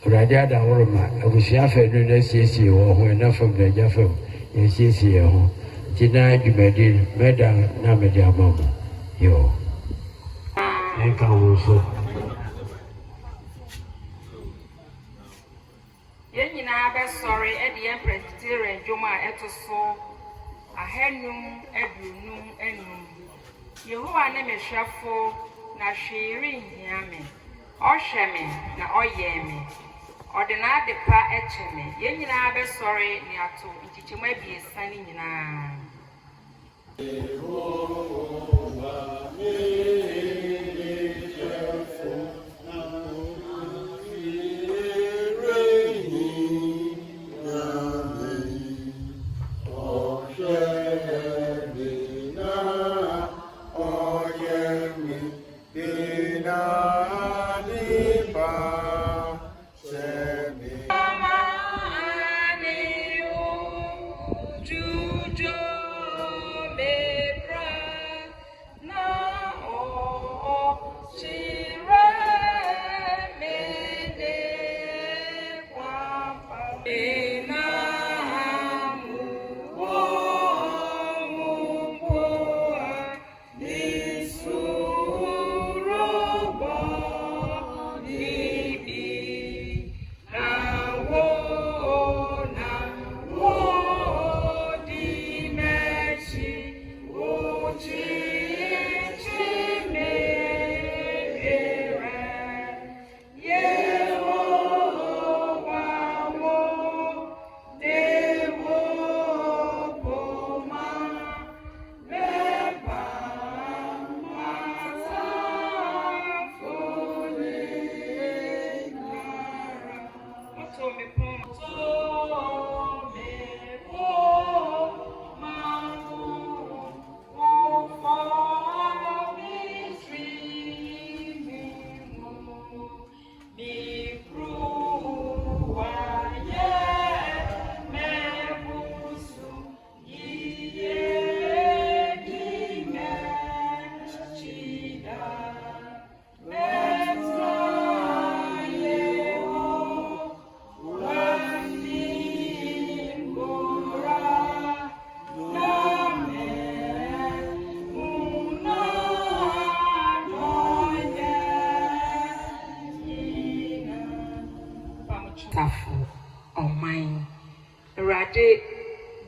Raja da Orma, I was Yafa, no, that's yes, you or enough of the Jaffa, yes, yes, you. Tonight you made it, Madam Namadia Mama. Yo. Thank you also. Yenina be sorry at the Empress Tyrion Joma Etoso, a henum, edunum, enum. Yehoa name a shuffle, na shearing yammy, or shammy, na or yammy, or the night the pa etchemy. Yenina be sorry, Niato, it might be a sunny na.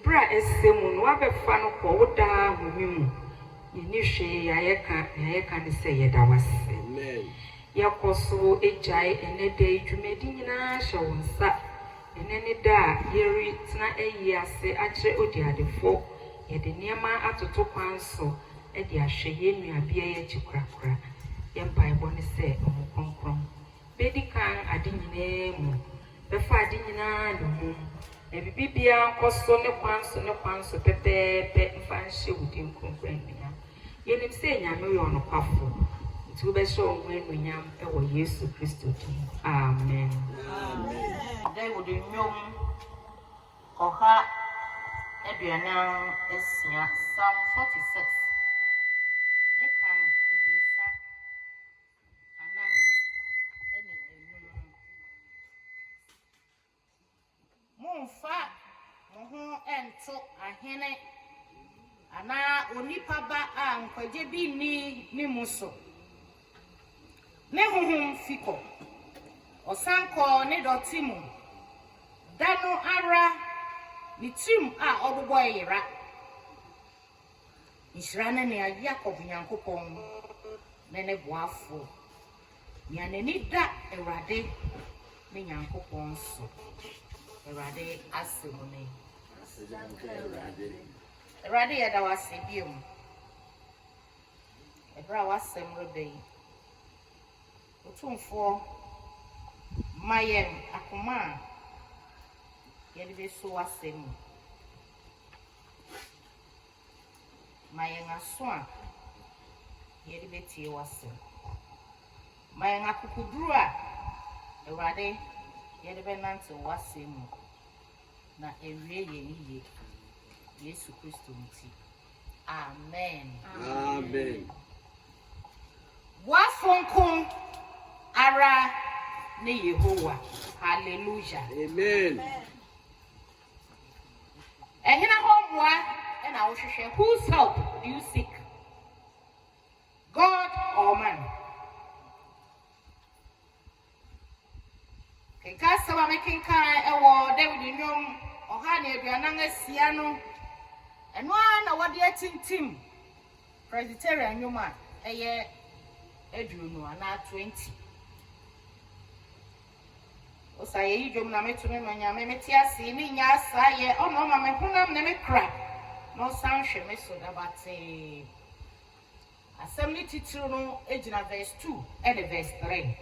Bra esemu wabe fano kwa uda mumimu Yenishe yayeka ni se yedawase Amen. Yakoso ejai enede ijumedi nyina shawunsa Enene da yeri tina eyase achre odi adefo Yede niyama atoto kwanso Edi ashe yenu abia ye chikrakra Yempa eboni se omukonkron Bedi kan adi nyine mu Befa adi nyina lumu Bibia koso ne kwanso pepepe mfanshe wudi nkonkran nya yenim se nyame yo no kwafo nti wo be show ngwe nyam ewo Yesu Kristo ti amen amen dai wudi nyom oha eduana esia Psalm 46 ekan ebiesa anan eni enum Monfa moho ento ahene ana onipa ba a nkwaje bi ni muso ne hohom fiko osanko ne dotimu dano ara ni tim a obobo yira Israna ne Yakob nyankopon ne boafo ya nani da Ewrade ne nyankopon so Erade asemune Erade yada wasebium Ebra wasemrebe Otumfo mayen akoma yede be so wasemu mayen aso yede be tie wasem mayen akukuduru a Erade yede be nante wasemu na ewie ye Yesu Kristo nti amen amen wa fonko ara ne Yehovah. Hallelujah. Amen. And here I and I will share whose help do you seek? God or man? Okay, cast some making kind a war, David in room, or honey, if you are not a Siano, and one what the team, Presbyterian human, a year, Edwin, and now 20. Osaye yi dwom na metumi manyame metiase ni nya asaye ono ma me honam na me kra no san hwe me so da bate assembly titiri no ejina verse 2 and verse 3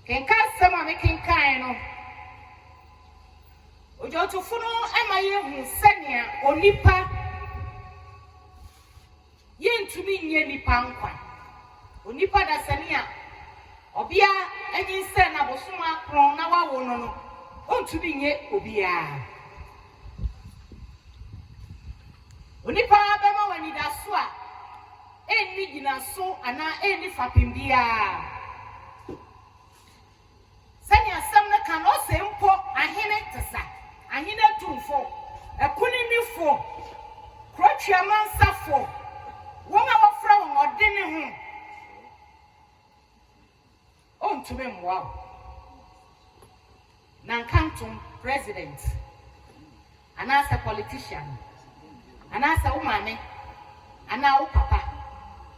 kenka sama me kenkan no ojo tofo no amaye hu sania onipa yentumi nye nipa nkwa onipa da sania obia enyi se na bosoma kron na wawo no ontumi nye obia onipa bema wani da so a enni gina so ana enni fapim bia sani asem na kan o se mpo ahene tesa ahene tumfo ekunimifo krotwa mansafo wona wofra won odene ho on to me wow Nankantum president and as a politician and as a woman and now papa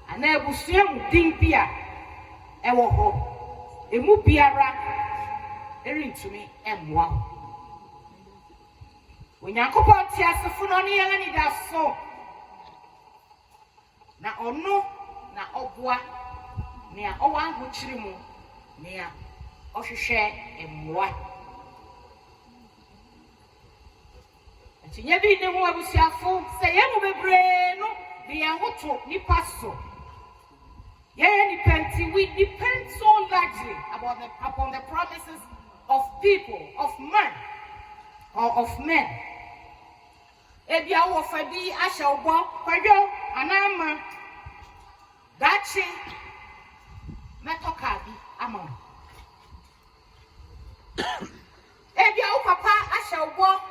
and I will see him ding beer ewo ho emu biara erin to me wow when yakopon ti asefo no ne yan ni da so na ono na oboa ne a owa ho kiri mu Nia, Oshishe, and moi. And you never know what was your phone, say, I will be brain, the Angoto, Nipaso. Yea, we depend so largely upon the promises of people, of man, or of men. If you are for thee, I shall walk for you, and I'm that she Metokabi. Amon. Ebia o papa asha wo.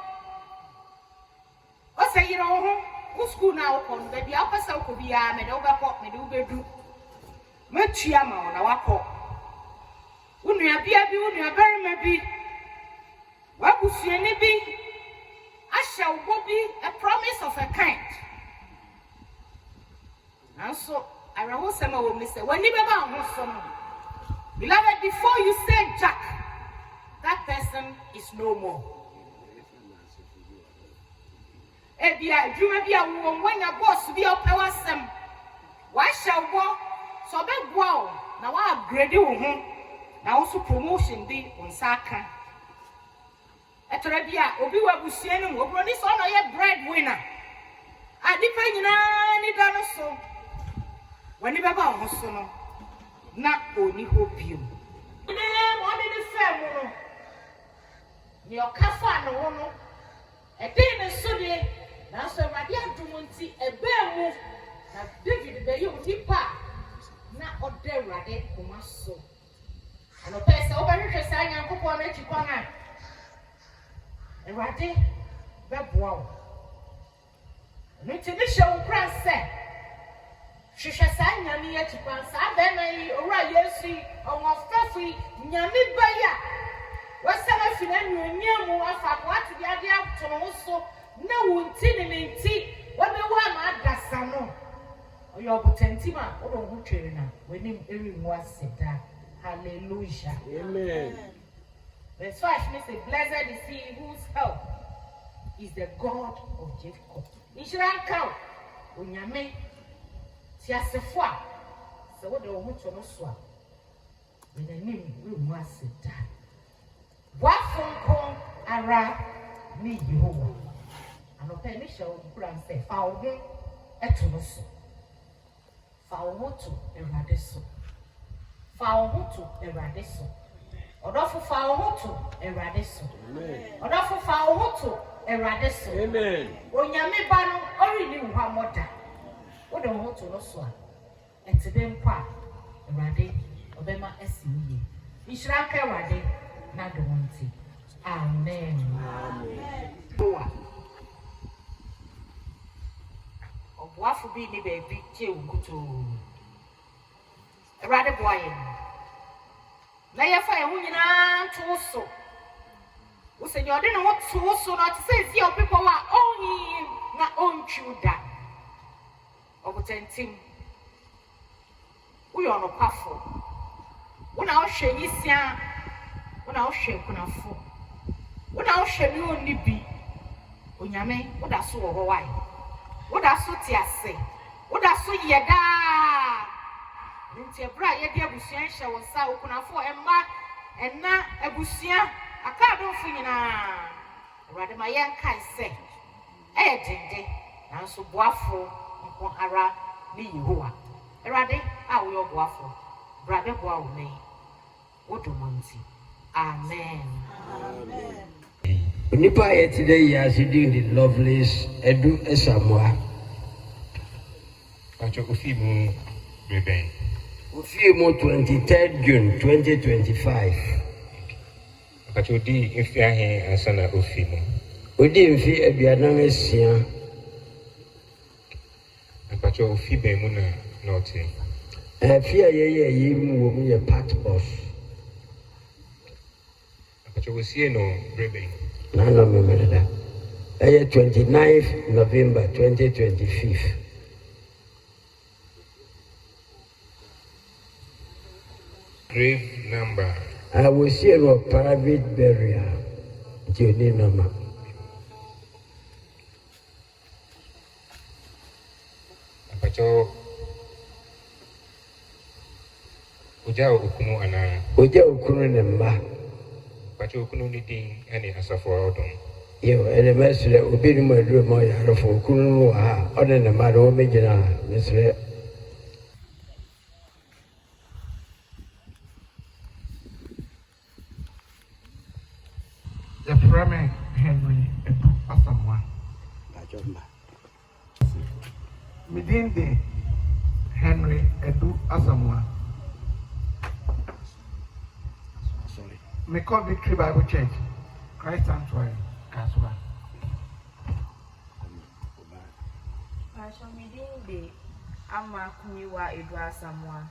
O say you know who school now kon baby o pesa ko bia me de obekọ me de obedu. Matua ma na wakọ. Unua bia bi unua barima bi. Wabusuani bi asha wo bi a promise of a kind. And so I will say wo me say when you beba ho so no. Beloved, before you say Jack, that person is no more. Ebia, you may be a woman when your boss be a power some. Why shall walk so big wow? Now I upgrade you home. Now also promotion be on Saka. Etrabia, Obi Wabusian, over this honor your breadwinner. I depend on any dinosaur. When you ever also not only hope you. One in the family. Your cafa no one. A day in a Sunday. Now, so my dear, to see a bear move. Now, David, the young deeper. Not or there, rather, who must so. And a person over here saying, I'm going to let you come out. And right there, that wow. Not to be shown, Prince said. She shall sign Yami at Japan, Sabana, or Yesi, or Fafi, Yami Baya. What's some of you and you know what the idea to also no one tinning tea, what the one at Gassano. Or your potentima, or who trainer, when him everyone said that. Hallelujah. Amen. Verse 5 says, blessed is he whose help is the God of Jacob. In Shiran count, when you make. Tiasefwa se wo de wo ho to no so a we na nim we mu aseda wa fonko ara ni Yehovah anope ni hye wo bran se fa wo ho eto no so fa wo ho to Ewurade so fa wo ho to Ewurade so odofo fa wo ho to Ewurade so amen odofo fa wo ho to Ewurade so amen onyame ba no ori ni wo hamoda what don't want to know so. And to them, quite a radi, Obama SCE. Ishraka wade na donti. Amen. Amen. Obuafu bi ni baby tie wukutu. Erade boye. Na yefa ye hunyina toso. Wo se nyode na wo toso na te say see people wa onyi na ontwuda. Obutentim. Wo yo no kwafo. Wo na wo hwe yisia. Wo na wo hwe kunafo. Wo na wo hwe ni onni bi. Onyame wo da so wo wai. Wo da so ti ase. Wo da so yeda. Nti ebra ye de abusuan hye wo sa wo kunafo emma enna abusuan aka adonfo nyina. Awurade ma ye nkai se. Dende na so boafo nko ara ni Yehowa. Awurade a wo yo boafo. Brade boa wo nei. Wo domonti. Amen. Amen. Nipa today is doing the Lovelace Adu-Asamoah. Pacho Ufimu Reben. Ufimu 23rd June 2025. Pacho di Infiahe Asana Ufimu. Udi Infi Ebianame Sian. Pacho Ufibe Muna Norte. Fia ye yimu ye part boss. Pacho Usieno Reben. Nano memorada. 29th November 2025. Grave number. I will see a private burial. Journey number. Pacho Ujao Ukunu Ana. Uja Ukunu Nemba. Pacho Ukunu Nidin and Asafo Odom. Yo, and the messenger will be my room, my for Kunu, other than my own major, Mr. The Premier Henry Adu-Asamoah. Midinde Henry Adu-Asamoah. Sorry. Mekọ Victory Bible Church, Christ Sanctuary, Kasua. Midinde Ama Kumiwa Adu-Asamoah.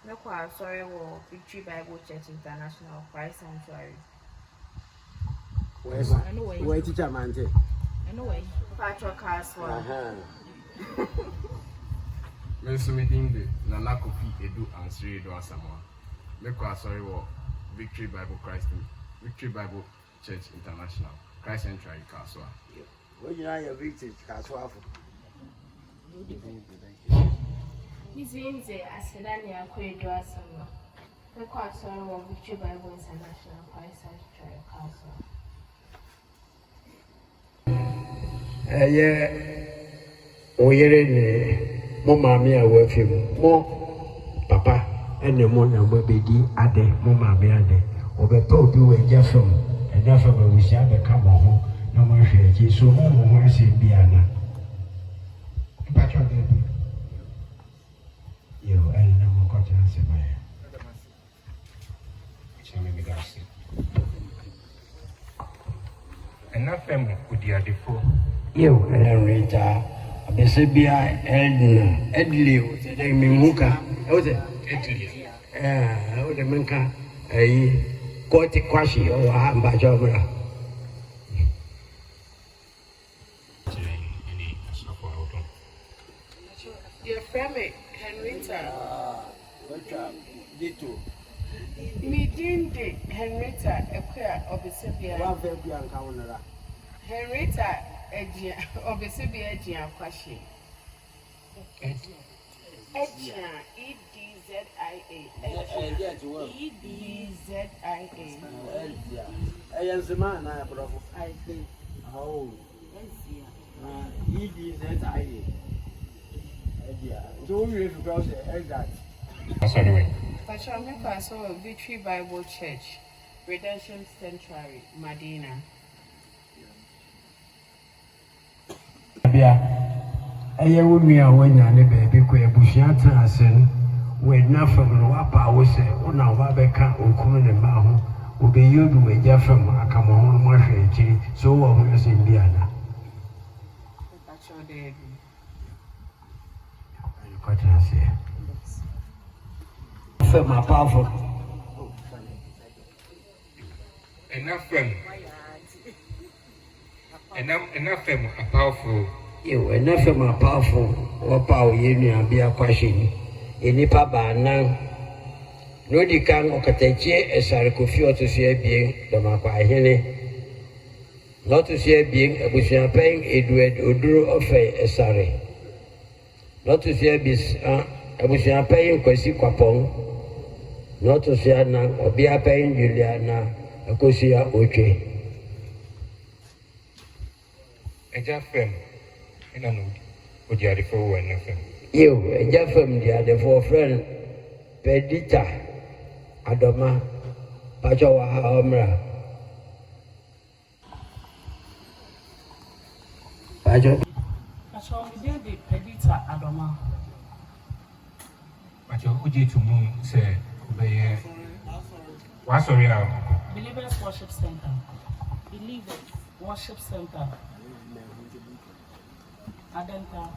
Mekọ sorry wo Victory Bible Church International, Christ Sanctuary. Where teacher man? Anyway, Patrick Kaswa. Midinde Nana Kofi Adu-Asamoah. Mekọ sorry wo Victory Bible Church International, Christ Sanctuary, Kasua. What you know your Victory Kasua? Midinde Asedania Adu-Asamoah. Mekọ sorry wo Victory Bible International, Christ Sanctuary, Kaswa. Oyere mo mami a wafi mo papa ene mo na mo bedi ade mo mami ade obeto obi we jafem ena fa ba wisi ade ka mo ho na mo hwe aki so mo ho se bia na pacho de yo ene mo ko tan se ba ya Chame Midasi. Enafem Udiadefo. yo RITE abesebia Edley o se de minhuka o se Italy. o de menka ai koti kwashi o ha mba jobra Any Asafo Odom. Your friend Henrietta. dito Midinde Henrietta Ekwea Obisibia. wa ve bia nka wonara Henrietta Ejia Obisibia Ejia Kwashi. Ejia EDZIA. Ayazima na bravo I think oh EDZIA so we have to say exact Sorry. Pastor Mekwa so Victory Bible Church, Redemption Sanctuary, Medina. bia eye wo nua wo nya ne baabi ko ebusua tan asen when nothing no apa was una wabeka okunu ne ma ho obeyodu weja fam akamo ho mo hwe akiri so wo ho se biana what I say fam powerful enough fam powerful you enough fam powerful what power you ni abia kwahye enipa baanan no di kan okatachi esare kofi otoso abien domakwa ahene notoso abien abusuapan oduro ofe esare notoso abis abusuapan kwasi kwapon notoso ana obiapan Juliana akosia otwe eja fam ina no odi ade for wo na fam you eja fam di ade for friend pedita adoma pacho wa hamra pacho we did the pedita adoma pacho oje tumu se obeye wa sorry now Believers Worship Center. Believers Worship Center. Adenta.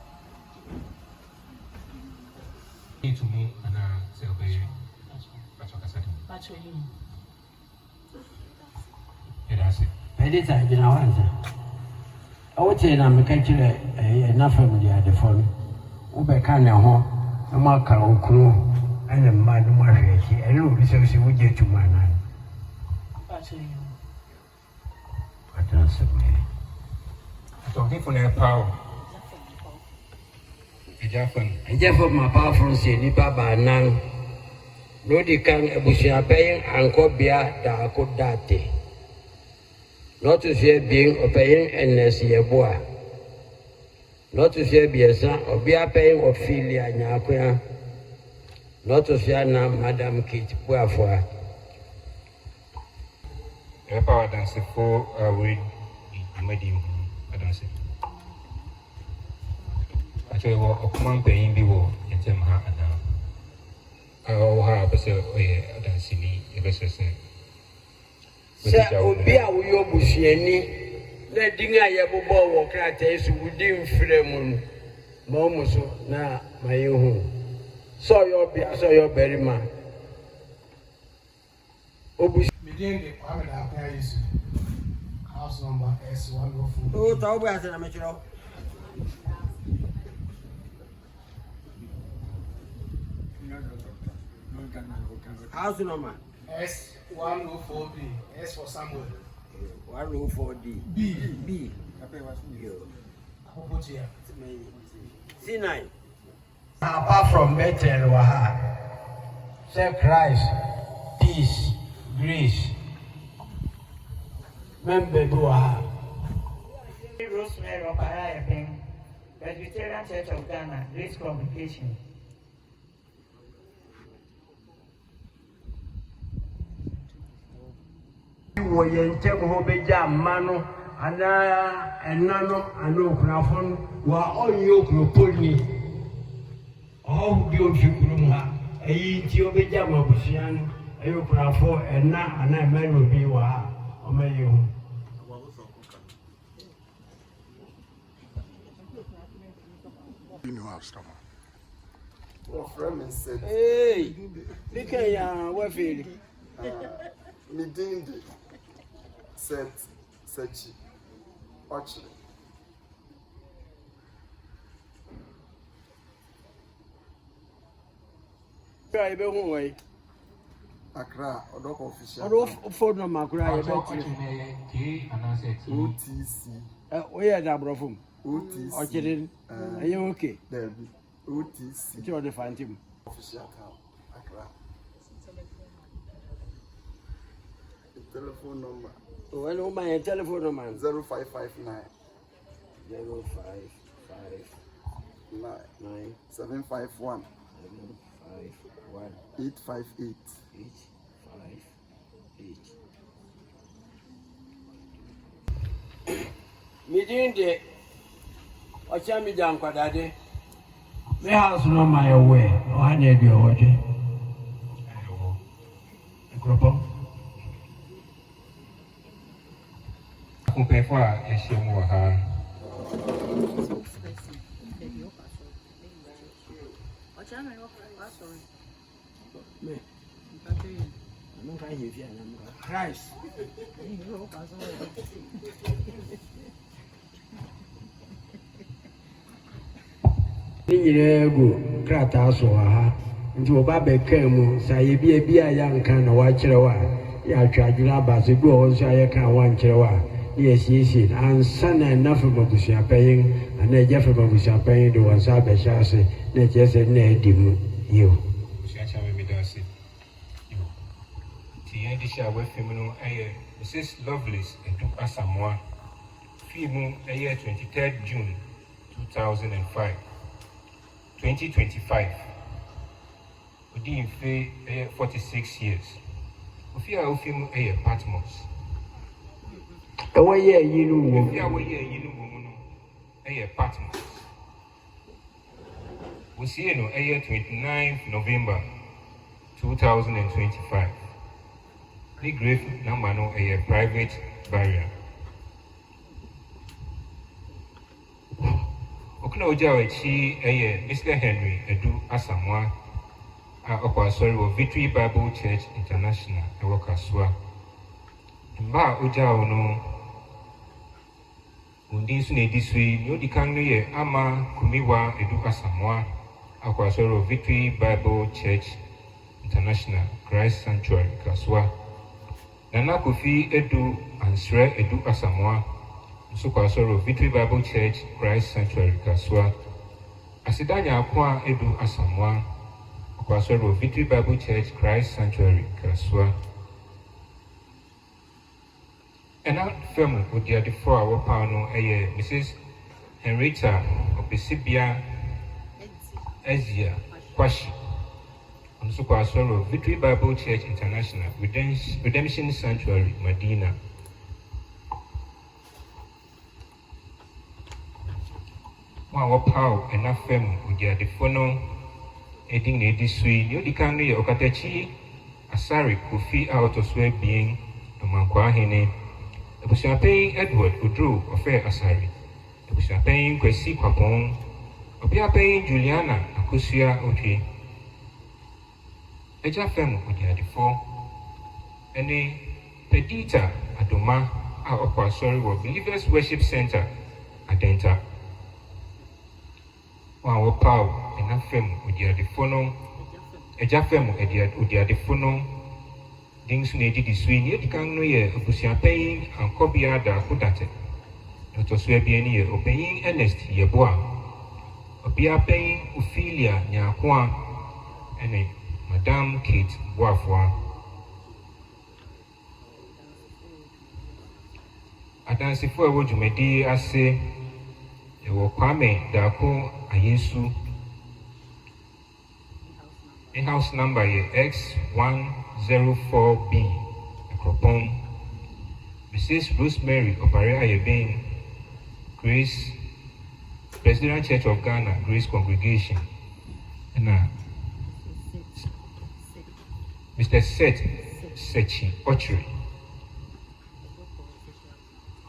tumu ana se obeye pacho kasati Pacho him. edase pedita jina wanza awote na mekachire na family ade for ube kana ho ma ka okunu ana ma no ma hweki ene obi se se wuje tumana Pacho him. Adanse me talking for na power eja fam ma powerful se ni baba nan no di kan abusuapan ankobia da akodate not to say being obeying NS Yeboa. Not to say Biasa or be a paying of Philia Nyaquia. Not to say now Madame Kit Puafua. a power dance for we medium dance actually what command paying be wo in them ha and now ha be say o dance ni e be say Sir Obia Uyo Bushieni, the dinga Yabobo or Krates within Fremun, Momuso, na my own. So your beer, so your berry man. Obush. Within the Kwame Apia is house number S104. Oh, Tauba as an amateur. House number S104B. S for Samuel. 104D. B. C9. Apart from Bethel, Waha, say Christ, peace, grace. Member Waha. Rosemary of Arayapeng, Presbyterian Church of Ghana, Grace Congregation. Woyentem ho beja mano ana enano ana okunafon wa onye okunoponi oh bi ofikuru ha eyi ti obeja mabusua no ayo okunafo ena ana emero bi wa omaye ho Your friend is said, hey bika ya wa feli Midindi said, Sechi, Ochre. Cry be who way Accra, Odok official. Odok phone number cry be OTC. We are da brofum OTC. Ochre are you okay There be OTC. It's your define him Official account, Accra. Telephone number. Well, my telephone number 0559 0559 751 858 Midin de Ochami Jankwadade Me house no my way. Oh, I need your watch. Gropo. Compare for a shame or her. Christ. Ni nyere gu krata so ha nti oba be kan mu saye bia ya nkan na wa kire wa ya twadwira ba se bi o so aye kan wa nkire wa ni esiesie ansa na nafa mabusia payin ana eja fa mabusia payin do wa sa be sha se na chese na edi mu yo Shacha me dance. Yo. Ti en di sha we femino aye Mrs. Lovelace Adu-Asamoah. Fimu aye 23rd June 2005. 2025. Odi infe 46 years. Ofia ofimu Patmos. Ewa ye yinu wo. Ofia wo ye yinu wo mu no Patmos. We see no 29th November 2025. The grave number no private burial. Okuna oja wechi Mr. Henry Adu-Asamoah Victory Bible Church International Kaswa. Mba oja ono undi su ne disui no di kan no ye ama kumiwa Adu-Asamoah Victory Bible Church International Christ Sanctuary Kaswa. Nana Kofi Edu Ansre Adu-Asamoah Nso Victory Bible Church Christ Sanctuary Kaswa. Asidanya Akwa Adu-Asamoah Victory Bible Church Christ Sanctuary Kaswa. And out film with the other 4 hour panel Mrs. Henrietta Obisibia Ezia Kwashi. Nso Victory Bible Church International Redemption Sanctuary Medina. Wa pow enough fem udia de fono edin na edisui ni odikan no ye okatachi Asari Kofi out of swear being Domankwa Hene Ebusuapen Edward Udru Ofe Asari Ebusuapen Kwesi Kwapon Obiapen Juliana Akusua Otwe Eja fem udia de fo ene Pedita Adoma a okwa sorry wo Believers Worship Center Adenta. Wa pow ena fem udia de fono eja fem udia de fono dings ne di sui ni di kan no ye Ebusuapen ankobia da kudate to so ebie ni ye opeyin Ernest Yeboa Obiapen Ophelia Nyakoa ene Madam Kate Boafwa. Adansifo ewo dwumedi ase ewo Kwame Dako Ayesu. In-house number ye X104B Ekropon. Mrs. Rosemary Oparea Yeben Grace President Church of Ghana Grace Congregation. And Mr. Seth Sechi Ochri.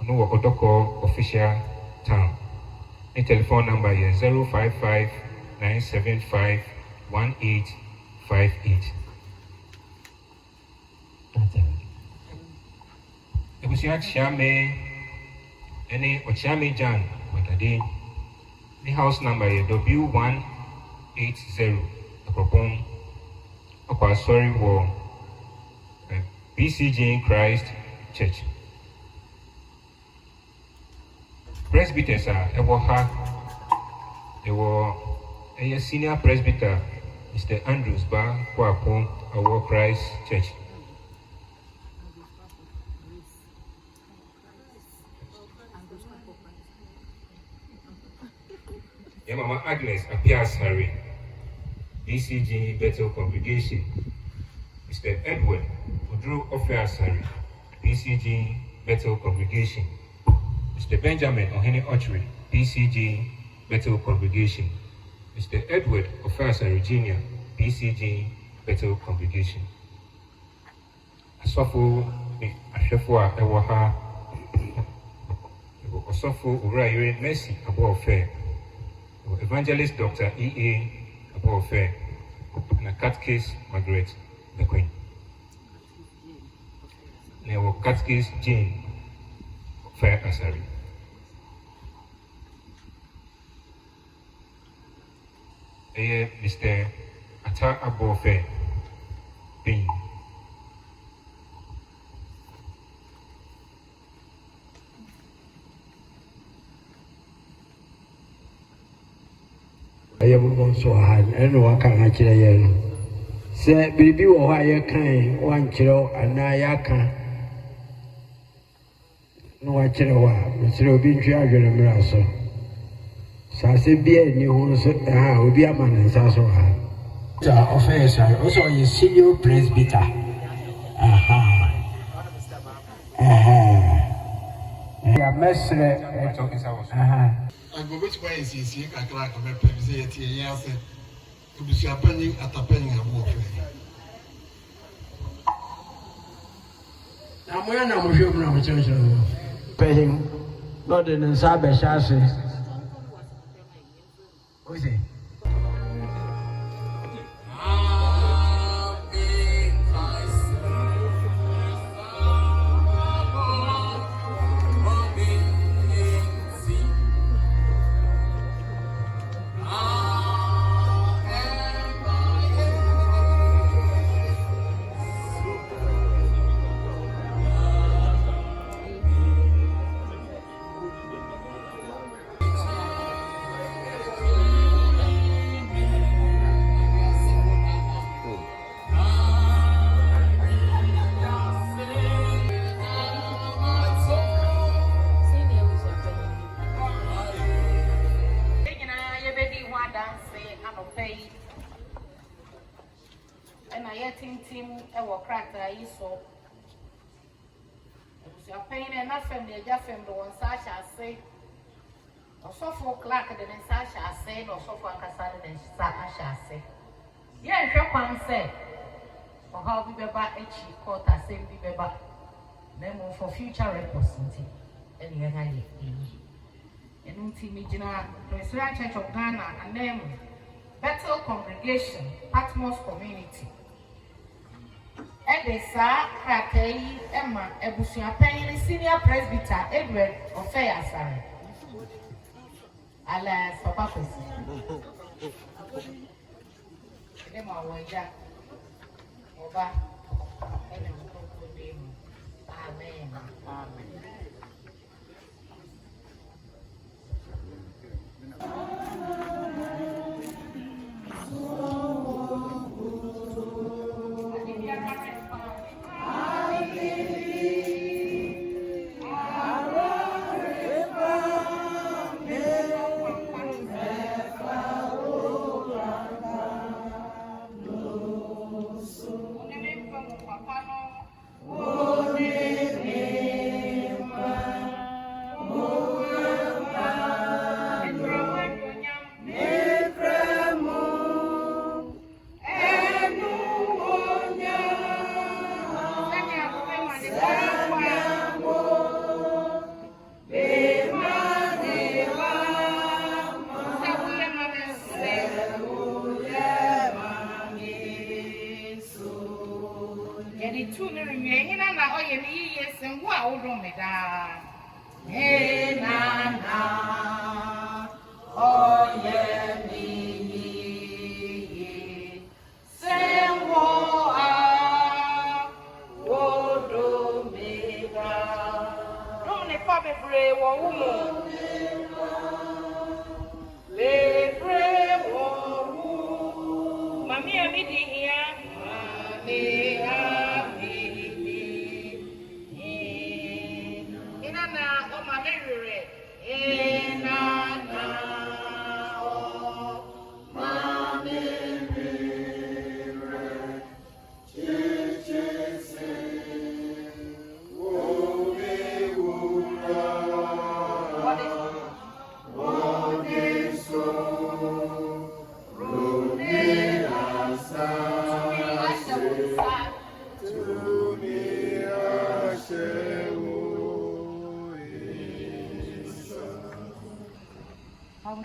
No Odoko official town. The telephone number is 055-975-1858. Ebusia Chiame any Ochiame Jan Matade. The house number is W180 Akropon. Sorry war BCG Christ Church. Presbyters are Ewoha. They were a senior presbyter, Mr. Andrews Ba Kwapo, our Christ Church. Mama Agnes appears Harry, BCG Bethel Congregation. Mr. Edward Udru Ofiasari, BCG Bethel Congregation. Mr. Benjamin Ohene Ochri, BCG Bethel Congregation. Mr. Edward Ofasa Regina, PCG Bethel Congregation. Asofo ni ahwefo a ewo ha. Asofo Uriah Mercy Abofe. Evangelist Dr. E.A. Abofe. And a catechist Margaret the Queen. Now, catechist Jane Fair Asari. Mr. Ata Abofe Bin. I am so hard and what can I tell you? Say, baby, or I can 1 kilo and I can. No, I tell you what, Mr. Robin Triagon and Brasso. Sassy be a new one, will be a man and Sassoa. Offense, also a senior presbyter. Aha. Yeah, Messer. I go which way is he? I can like a representative. Yes, to be happening at a penny of water. I'm wearing a museum paying not in Sabe chassis. What's it? So, your pain and nothing, the Jaffam, the one such as say, or so for Clark and then such as say, or so for Cassandra and such as say. Yes, your one say, or how we be back a cheap court as same be back. Then for future representing any other and Timijina, Presbyterian Church of Ghana, and name Bethel Congregation, Patmos Community. Edesa Krakei Emma Ebusia Penny Senior Presbyter Edward Ofeasari. Alas, Papa Pussy. Emma Waja Oba. Amen. Amen.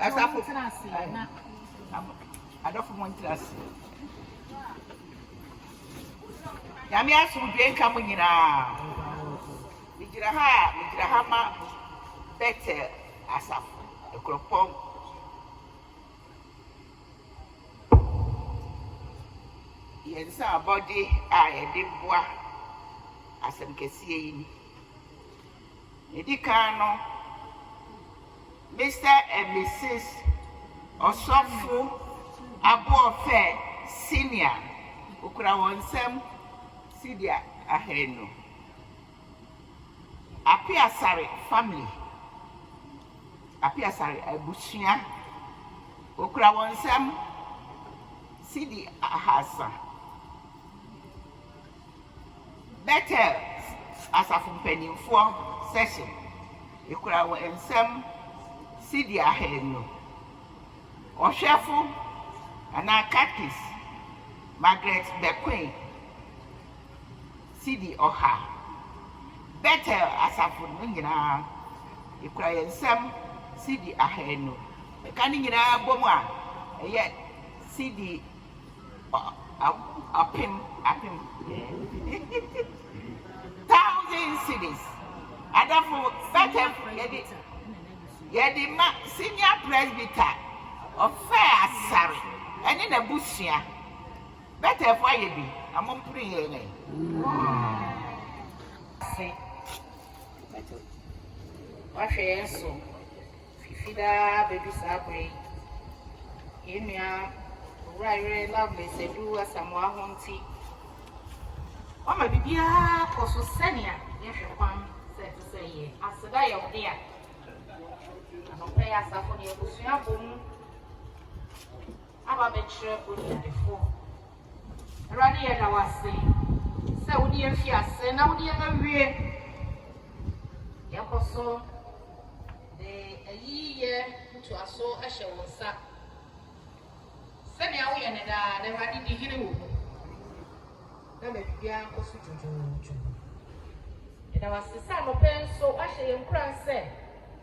Asafo na adofo montrasi. Yami asumdwe nka mo nyina. Migira ha ma better asafo ekropom. Yensa body a yede boa asem kese yi. Edika no Mr. and Mrs. Osofo Abuofe Senior ukura wonsem Sidia Aheno Apiasare family Apiasare Abusia ukura wonsem Sidi Ahasa better asafo mpanimfo session ikura wonsem Sidi Aheno Oshefo Anakatis Margaret Bequin Sidi Oha better asafo nyina ikura yensem Sidi Aheno kan nyina bomu a eye Sidi apim 1,000 cities adafo better yedi ma senior presbyter of fair asare eni na busia better for yebi amom pray yen Wahwe so fifida baby sabre emia right Lovelace Adu-Asamoah honti o ma bibia koso senia yehwe kwan say ye aseda ye odea Pay asafo ne ebusua bom aba betre oni adefo Erade ye da wase se wodi afi ase na wodi awie yakoso de ayiye to aso ahye wonsa se ne awo ye ne da Erade di hire wo na me bia koso jojo da wase sa no penso ahye ye nkran se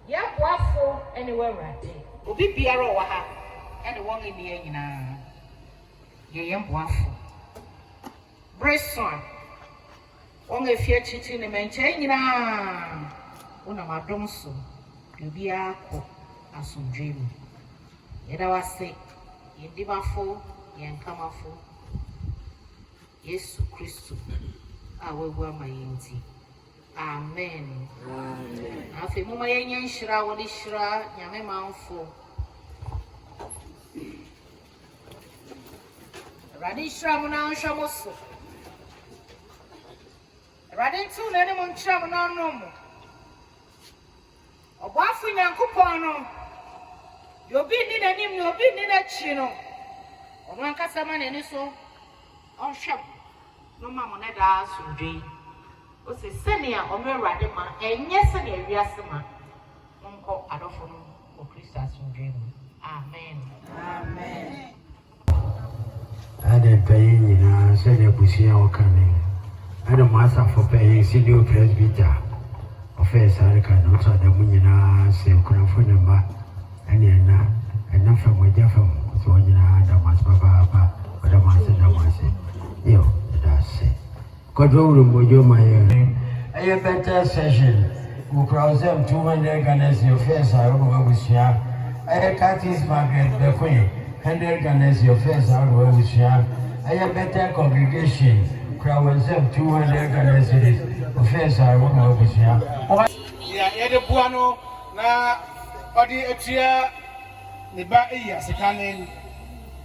ya boafo anywhere rade obi biara o wa ha ene won eni nyina ye boafo Bresson won efie chichi ne menche nyina una madom so obi akọ asomdwemu ye da wase ye dibafo ye nkamafo Yesu Kristo a wewu amayenti Amen. Amen. Afi mama yenye nshira wodi shira nyame manfo. Radi shira muna nsha moso. Radi tu na ne mo nshira muna nomo. Obo afu nyankopon no. Yobi ni na nim no obi ni na chi no. Ono ankasa ma ne ni so. On shop. No mama na da sundwe. O se senia o me rade ma enye senia wiase ma monko adofo no o Kristo asundwe mu amen amen Ade payin nyina senia busia o kane ade masa for payin senior presbyter office arika no to da mu nyina se kunafo ne ma ene na fa mo jafa mo so nyina da mas baba da mas da mas yo da se Kodro Mojo Mayer. A better session. We cross them 200 Ganes, your face, I don't know which year. I cut his Margaret the Queen, 100 Ganes, your face, I don't know which year. A better congregation. Crowd them 200 Ganes, your face, I don't know which year. Yeah, the Buano, na Odi Etia, the Baia, Sekanin,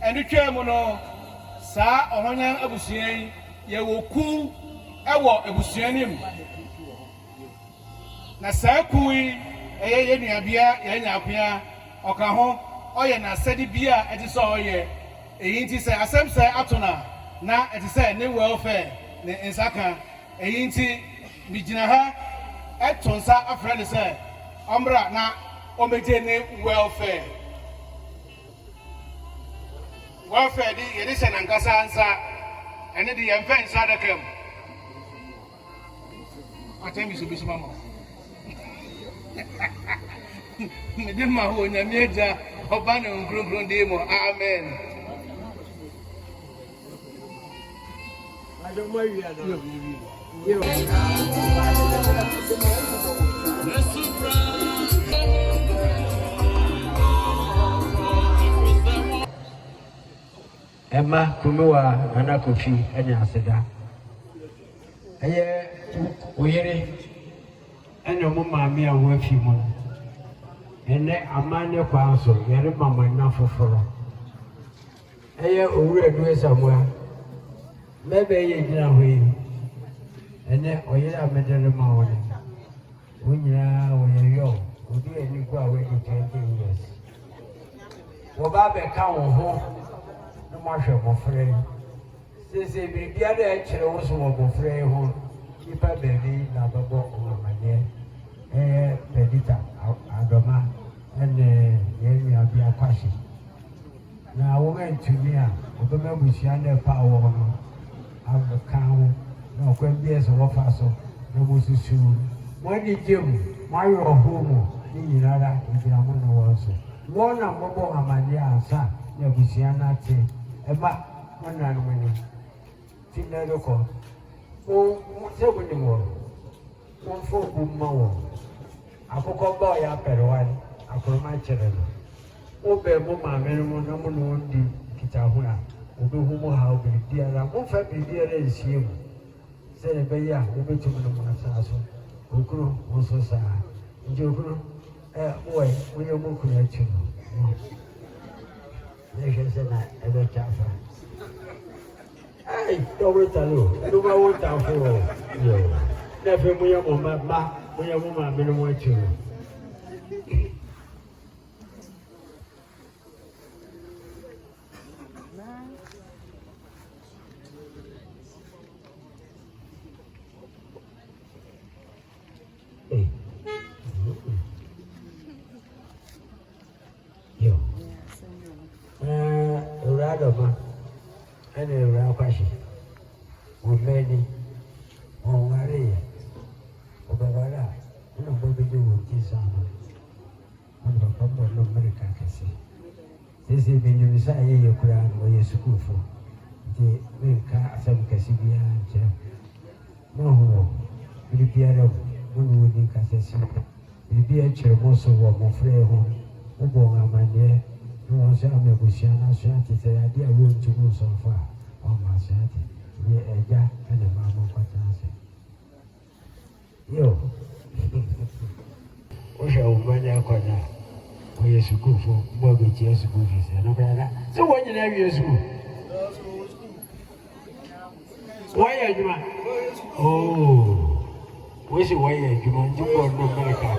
and the Chairmono, Sa, Ohonan Abusian, Yawoku. Ewo ebusuanim na sakui eye nuabia ye nyakua oka ho oye na sadi bia etise oye eyi nti se asem se atona na etise ne welfare ne nsaka eyi nti bigina ha etonsa afrede se omra na omeje ne welfare di ye de se nankasa ansa ene di ye mfa nsa dakam Atemi so bisu mama. Me dem ma ho nya meja Obana Unkrunkrum Demo. Amen. I don't worry. Emma Kumiwa Anakofi Enya Seda. Aye, Oyere, and your mamma, me a work you. And then a man your counsel, you're a mamma enough for. Aye, Uru somewhere. Maybe you didn't win. And then Oyera made the morning. When you are young, we do a new go away in 20 years. Wababe come home. No matter my friend. Since they be the other actually also my friend who keep a baby, Nababo, or my dear, Pedita, Adoma, and Yemi Abia Kwashi. Now, I went to me, I remember we see under power of the cow, no quenbias or faso, no was soon. When did you, my home, in another, if you are also. One of Bobo Amadia, sir, Yabusiana. Eba wana nwene tinda loko o sebuni mo o fo bumma wo akoko ba ya perwan akoroma chere no o be mo ma me no na mo no ndi kita ho a o be hu mo ha o be biara mo fa be biara nsie mu se ne be ya o be tumu no mo na so okuru o so sa nje okuru boy wo ye mo kuru achi no Nation na ebe chafa. Ai, dobre talo. No ba wo ta fo. Yo. Na fe mo ya mo ma, mo ya mo ma me no mo achi. Yo. Radoma, and a Rapashi, or many, or Maria, or Bavara, and a baby with this armor. And the problem of America can say. This is when you decide your crown or your school for the America, some Cassibia and Jam. No, will be a one wooden Cassassi. Will be a chair most of what Mofre home, Obo, my dear. No one shall make Bushana Shanty say, I dear room to go so far. Oh, my shanty, ye a jack and a mamma patancy. Yo, what shall we run out now? Oh, yes, you go for Bobby Chess Goofies and Obrana. So, what you have your school? Why are you, man? Oh, where's the way you want to go no America?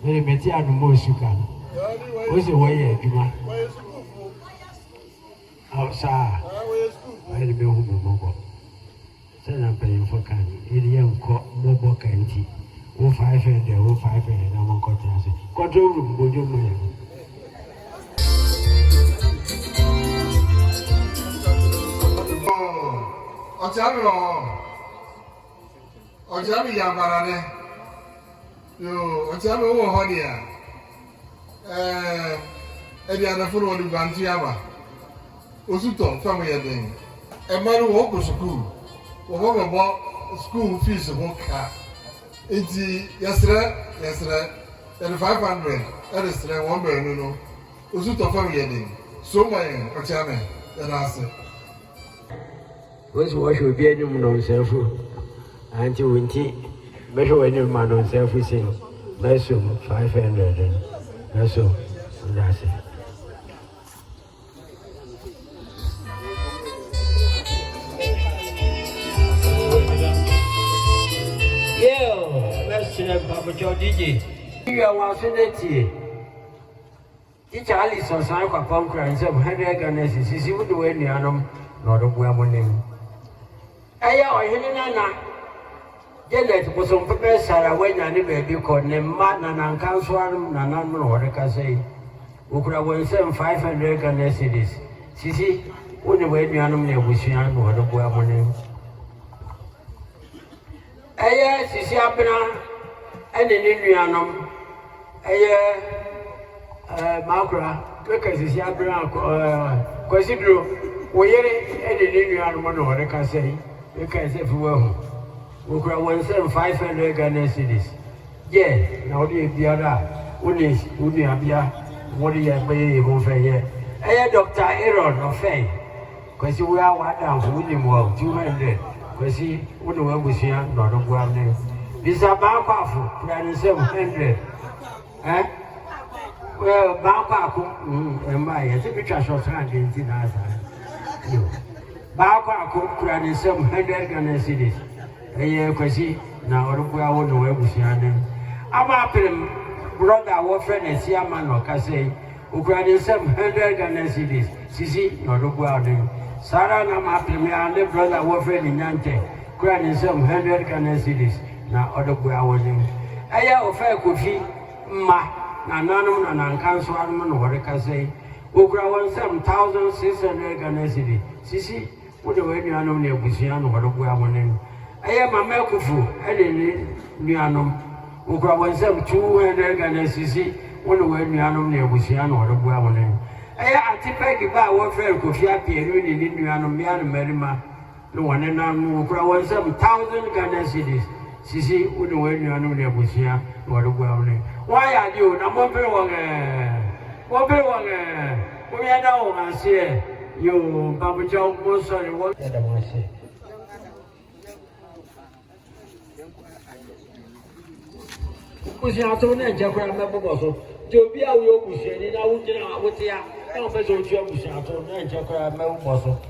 Very meti anu mo suka. O se wo ye adwuma. Sa. Ai be hu mo bo. Se na pe info kan. Iri ye nko mo bo kan ti. O 500 o 500 na mo ko tra se. Ko to ru bojo mo ye. Ojaro ya barane. Yo, what's up over Hodia? Eddie and the full of the Bantiaba. Osuto, family thing. A man walk to school. Or what about school fees of one car? It's yesterday, and 500. That is 1 million. Osuto family thing. So my Ochame, and I said. What's what will be any nonsense until winter? Better when you man on self-sing, that's 500. That's all. That's it. Yo, let's Papa Georgie. You are one Sunday. Teacher Alice on Sanka Pomcra and some heavy against is you would do any animal, not a woman. Aye, I Janet was on purpose, Sarah, when I never be called name Martin and Council, and none more, like I say. Who could have 500 Ganesses. Sissy, when the way the animal was young or the woman. Aye, Sissy Abena, and the Indianum, Makra, because it's your brown, consider we any new one or I can say, you can say for we could 1,500 Ghana cedis. Yeah, now the other, would you have what do you pay over here? Dr. Aaron of Faye, because we are one down, William Wall, 200, because he wouldn't work with you, not a one name. This is about plan 700. Eh? Well, Baukaku, and my, I think which I shall try against in Asa. Baukaku, plan 700 Ghana cities. A year, because he now, I won't know where we see them. I'm up in brother, our friend, and see a man or Cassay, who cried 700 Ghana cities. Sisi, not a garden. Sarah, I'm up in me, and the brother, our friend in Yante, cried 700 Ghana cities. Now, other garden. A year of fair could fee, ma, Nananum and Council Arman, what I can say, who cried 1,600 Ghana cities. Sisi, what the way you are known near Busian, what a garden. I am a Melkufu, Eddie Nianum. Ukra 1,200 Ghana cedi, one way Nianum near Busian or the Guaman. I tipek about what friend could fiat the Nianum Mian Merima, no one and none Ukra 1,000 Ghana cedis. Sisi, one way Nianum near Busian or the Guaman. Why are you? Now, what very long, we are now, I say, you, Papa John, most sorry, what I say. Kusia to na jakura mebo so je obi a wo kusia ni na wo gina awotia e o feso otu kusia to na jakura mebo so